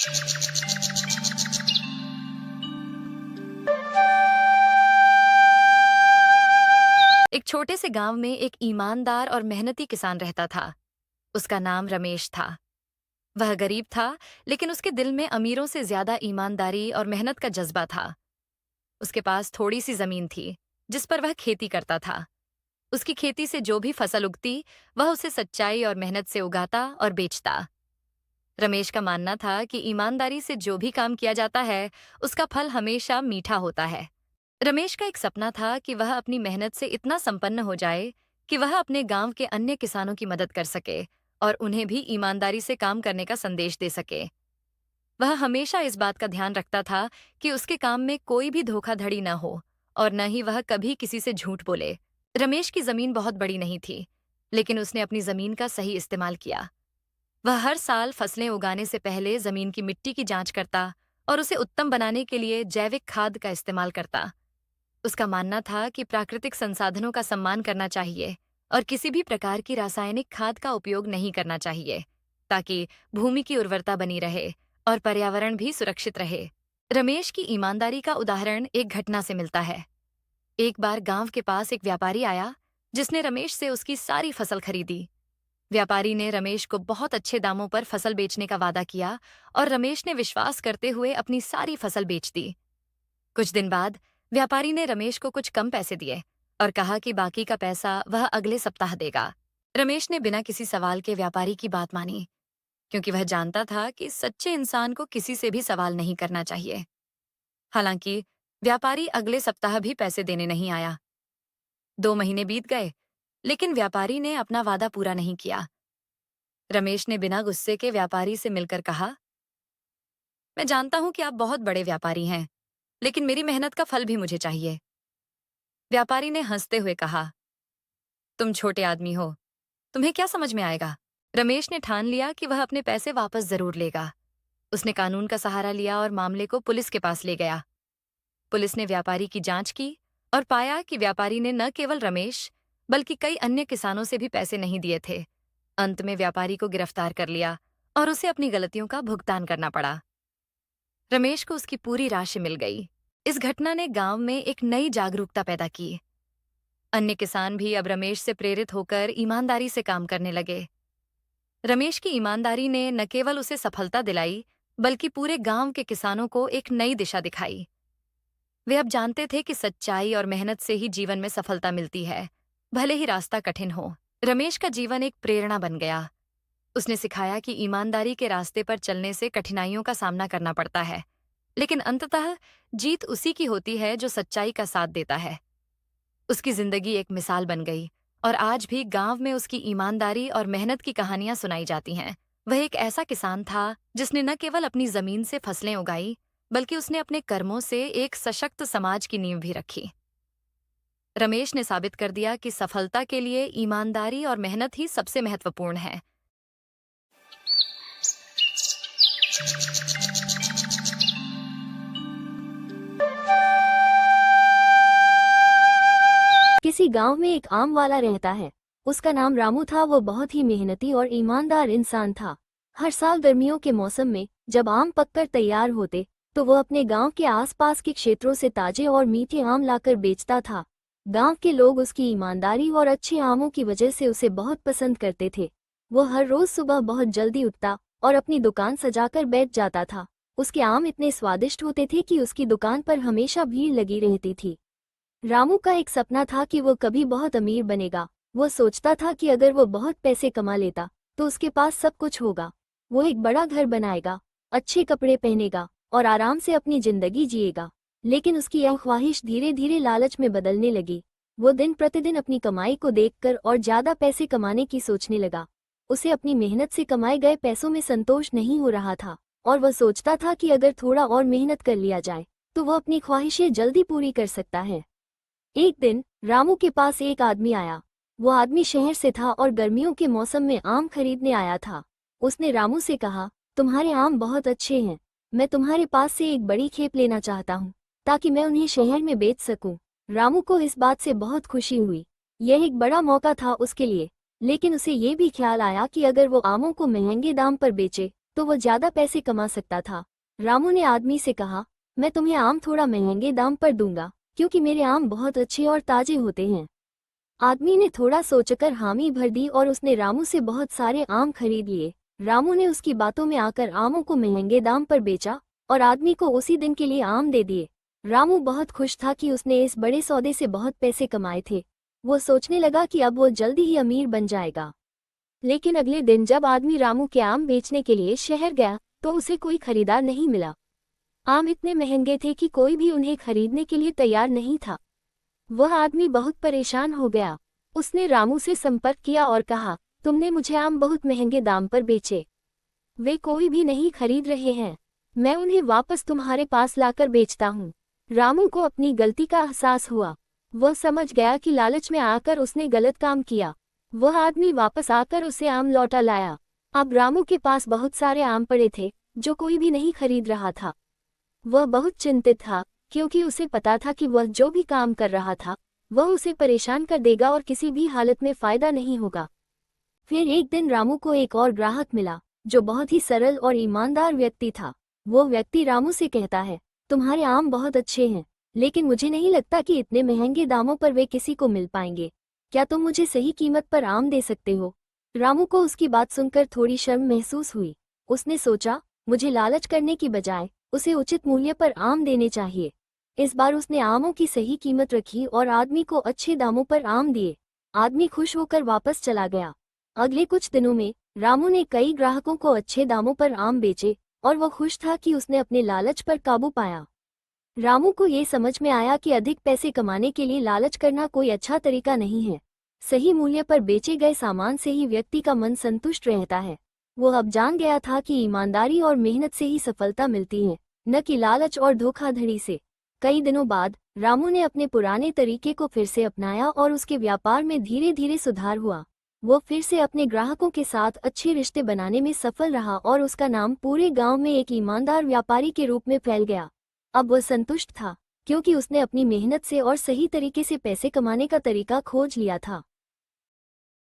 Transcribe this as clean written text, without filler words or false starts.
एक छोटे से गांव में एक ईमानदार और मेहनती किसान रहता था। उसका नाम रमेश था। वह गरीब था, लेकिन उसके दिल में अमीरों से ज्यादा ईमानदारी और मेहनत का जज्बा था। उसके पास थोड़ी सी जमीन थी, जिस पर वह खेती करता था। उसकी खेती से जो भी फसल उगती, वह उसे सच्चाई और मेहनत से उगाता और बेचता। रमेश का मानना था कि ईमानदारी से जो भी काम किया जाता है, उसका फल हमेशा मीठा होता है। रमेश का एक सपना था कि वह अपनी मेहनत से इतना संपन्न हो जाए कि वह अपने गांव के अन्य किसानों की मदद कर सके और उन्हें भी ईमानदारी से काम करने का संदेश दे सके। वह हमेशा इस बात का ध्यान रखता था कि उसके काम में कोई भी धोखाधड़ी न हो और न ही वह कभी किसी से झूठ बोले। रमेश की जमीन बहुत बड़ी नहीं थी, लेकिन उसने अपनी जमीन का सही इस्तेमाल किया। वह हर साल फसलें उगाने से पहले जमीन की मिट्टी की जांच करता और उसे उत्तम बनाने के लिए जैविक खाद का इस्तेमाल करता। उसका मानना था कि प्राकृतिक संसाधनों का सम्मान करना चाहिए और किसी भी प्रकार की रासायनिक खाद का उपयोग नहीं करना चाहिए, ताकि भूमि की उर्वरता बनी रहे और पर्यावरण भी सुरक्षित रहे। रमेश की ईमानदारी का उदाहरण एक घटना से मिलता है। एक बार गांव के पास एक व्यापारी आया, जिसने रमेश से उसकी सारी फसल खरीदी। व्यापारी ने रमेश को बहुत अच्छे दामों पर फसल बेचने का वादा किया और रमेश ने विश्वास करते हुए अपनी सारी फसल बेच दी। कुछ दिन बाद व्यापारी ने रमेश को कुछ कम पैसे दिए और कहा कि बाकी का पैसा वह अगले सप्ताह देगा। रमेश ने बिना किसी सवाल के व्यापारी की बात मानी, क्योंकि वह जानता था कि सच्चे इंसान को किसी से भी सवाल नहीं करना चाहिए। हालांकि व्यापारी अगले सप्ताह भी पैसे देने नहीं आया। 2 महीने बीत गए, लेकिन व्यापारी ने अपना वादा पूरा नहीं किया। रमेश ने बिना गुस्से के व्यापारी से मिलकर कहा, मैं जानता हूं कि आप बहुत बड़े व्यापारी हैं, लेकिन मेरी मेहनत का फल भी मुझे चाहिए। व्यापारी ने हंसते हुए कहा, तुम छोटे आदमी हो, तुम्हें क्या समझ में आएगा। रमेश ने ठान लिया कि वह अपने पैसे वापस जरूर लेगा। उसने कानून का सहारा लिया और मामले को पुलिस के पास ले गया। पुलिस ने व्यापारी की जांच की और पाया कि व्यापारी ने न केवल रमेश, बल्कि कई अन्य किसानों से भी पैसे नहीं दिए थे। अंत में व्यापारी को गिरफ्तार कर लिया और उसे अपनी गलतियों का भुगतान करना पड़ा। रमेश को उसकी पूरी राशि मिल गई। इस घटना ने गांव में एक नई जागरूकता पैदा की। अन्य किसान भी अब रमेश से प्रेरित होकर ईमानदारी से काम करने लगे। रमेश की ईमानदारी ने न केवल उसे सफलता दिलाई, बल्कि पूरे गांव के किसानों को एक नई दिशा दिखाई। वे अब जानते थे कि सच्चाई और मेहनत से ही जीवन में सफलता मिलती है, भले ही रास्ता कठिन हो। रमेश का जीवन एक प्रेरणा बन गया। उसने सिखाया कि ईमानदारी के रास्ते पर चलने से कठिनाइयों का सामना करना पड़ता है, लेकिन अंततः जीत उसी की होती है जो सच्चाई का साथ देता है। उसकी जिंदगी एक मिसाल बन गई और आज भी गांव में उसकी ईमानदारी और मेहनत की कहानियां सुनाई जाती हैं। वह एक ऐसा किसान था जिसने न केवल अपनी जमीन से फसलें उगाई, बल्कि उसने अपने कर्मों से एक सशक्त समाज की नींव भी रखी। रमेश ने साबित कर दिया कि सफलता के लिए ईमानदारी और मेहनत ही सबसे महत्वपूर्ण है। किसी गांव में एक आम वाला रहता है। उसका नाम रामू था। वो बहुत ही मेहनती और ईमानदार इंसान था। हर साल गर्मियों के मौसम में जब आम पककर तैयार होते, तो वो अपने गांव के आसपास के क्षेत्रों से ताजे और मीठे आम लाकर बेचता था। गांव के लोग उसकी ईमानदारी और अच्छे आमों की वजह से उसे बहुत पसंद करते थे। वो हर रोज सुबह बहुत जल्दी उठता और अपनी दुकान सजाकर बैठ जाता था। उसके आम इतने स्वादिष्ट होते थे कि उसकी दुकान पर हमेशा भीड़ लगी रहती थी। रामू का एक सपना था कि वो कभी बहुत अमीर बनेगा। वो सोचता था कि अगर वो बहुत पैसे कमा लेता तो उसके पास सब कुछ होगा। वो एक बड़ा घर बनाएगा, अच्छे कपड़े पहनेगा और आराम से अपनी जिंदगी जिएगा। लेकिन उसकी यह ख्वाहिश धीरे धीरे लालच में बदलने लगी। वो दिन प्रतिदिन अपनी कमाई को देखकर और ज्यादा पैसे कमाने की सोचने लगा। उसे अपनी मेहनत से कमाए गए पैसों में संतोष नहीं हो रहा था और वह सोचता था कि अगर थोड़ा और मेहनत कर लिया जाए तो वह अपनी ख्वाहिशें जल्दी पूरी कर सकता है। एक दिन रामू के पास एक आदमी आया। वो आदमी शहर से था और गर्मियों के मौसम में आम खरीदने आया था। उसने रामू से कहा, तुम्हारे आम बहुत अच्छे हैं। मैं तुम्हारे पास से एक बड़ी खेप लेना चाहता हूँ, ताकि मैं उन्हें शहर में बेच सकूं। रामू को इस बात से बहुत खुशी हुई। यह एक बड़ा मौका था उसके लिए, लेकिन उसे ये भी ख्याल आया कि अगर वो आमों को महंगे दाम पर बेचे तो वो ज्यादा पैसे कमा सकता था। रामू ने आदमी से कहा, मैं तुम्हें आम थोड़ा महंगे दाम पर दूंगा, क्योंकि मेरे आम बहुत अच्छे और ताजे होते हैं। आदमी ने थोड़ा सोचकर हामी भर दी और उसने रामू से बहुत सारे आम खरीद लिए। रामू ने उसकी बातों में आकर आमों को महंगे दाम पर बेचा और आदमी को उसी दिन के लिए आम दे दिए। रामू बहुत खुश था कि उसने इस बड़े सौदे से बहुत पैसे कमाए थे। वो सोचने लगा कि अब वो जल्दी ही अमीर बन जाएगा। लेकिन अगले दिन जब आदमी रामू के आम बेचने के लिए शहर गया तो उसे कोई खरीदार नहीं मिला। आम इतने महंगे थे कि कोई भी उन्हें खरीदने के लिए तैयार नहीं था। वह आदमी बहुत परेशान हो गया। उसने रामू से संपर्क किया और कहा, तुमने मुझे आम बहुत महंगे दाम पर बेचे, वे कोई भी नहीं खरीद रहे हैं, मैं उन्हें वापस तुम्हारे पास लाकर बेचता हूँ। रामू को अपनी गलती का एहसास हुआ। वह समझ गया कि लालच में आकर उसने गलत काम किया। वह आदमी वापस आकर उसे आम लौटा लाया। अब रामू के पास बहुत सारे आम पड़े थे जो कोई भी नहीं खरीद रहा था। वह बहुत चिंतित था, क्योंकि उसे पता था कि वह जो भी काम कर रहा था वह उसे परेशान कर देगा और किसी भी हालत में फायदा नहीं होगा। फिर एक दिन रामू को एक और ग्राहक मिला जो बहुत ही सरल और ईमानदार व्यक्ति था। वो व्यक्ति रामू से कहता है, तुम्हारे आम बहुत अच्छे हैं, लेकिन मुझे नहीं लगता कि इतने महंगे दामों पर वे किसी को मिल पाएंगे। क्या तुम मुझे सही कीमत पर आम दे सकते हो? रामू को उसकी बात सुनकर थोड़ी शर्म महसूस हुई। उसने सोचा, मुझे लालच करने की बजाय उसे उचित मूल्य पर आम देने चाहिए। इस बार उसने आमों की सही कीमत रखी और आदमी को अच्छे दामों पर आम दिए। आदमी खुश होकर वापस चला गया। अगले कुछ दिनों में रामू ने कई ग्राहकों को अच्छे दामों पर आम बेचे और वह खुश था कि उसने अपने लालच पर काबू पाया। रामू को ये समझ में आया कि अधिक पैसे कमाने के लिए लालच करना कोई अच्छा तरीका नहीं है। सही मूल्य पर बेचे गए सामान से ही व्यक्ति का मन संतुष्ट रहता है। वो अब जान गया था कि ईमानदारी और मेहनत से ही सफलता मिलती है, न कि लालच और धोखाधड़ी से। कई दिनों बाद रामू ने अपने पुराने तरीके को फिर से अपनाया और उसके व्यापार में धीरे धीरे सुधार हुआ। वो फिर से अपने ग्राहकों के साथ अच्छे रिश्ते बनाने में सफल रहा और उसका नाम पूरे गांव में एक ईमानदार व्यापारी के रूप में फैल गया। अब वह संतुष्ट था, क्योंकि उसने अपनी मेहनत से और सही तरीके से पैसे कमाने का तरीका खोज लिया था।